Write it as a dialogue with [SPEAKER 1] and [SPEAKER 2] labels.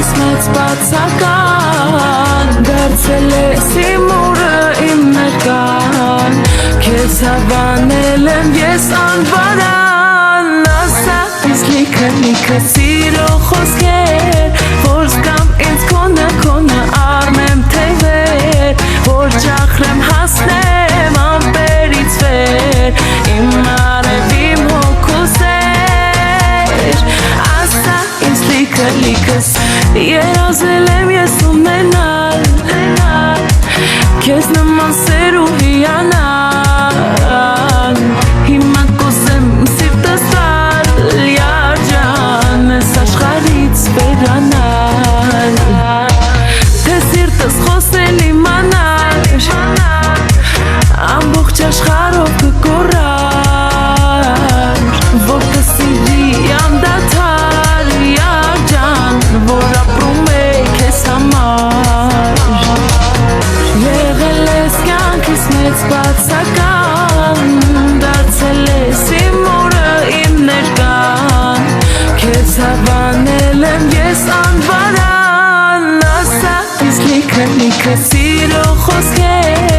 [SPEAKER 1] կյանքիս մեծ բացական դարձել ես իմ օրը իմ ներկան Քեզ հավանել եմ ես անվարան Ասա ինձ լիքը սիրո խոսքեր Որ զգամ ինձ քոնը արմեմ թևեր Որ ճախրեմ հասնեմ ամպերից վեր Իմ արև իմ հոգուսեր Ասա ինձ լիքս Երազել եմ ես ունենալ Քեզ նման սեր ու հիանալ Հիմա կուզեմ սիրտս տալ Յարջան ես աշխարհից վերանալ Թե սիրտս խոսել իմանար Ամբողջ աշխարհով կկորար Որ կսիրի անդադար Յարջան Որ ապրում է քեզ համար Եղել ես կյանքիս մեծ բացական Դարձել ես իմ օրը իմ ներկան Քեզ հավանել եմ ես անվարան Ասա ինձ լիքը սիրո խոսքեր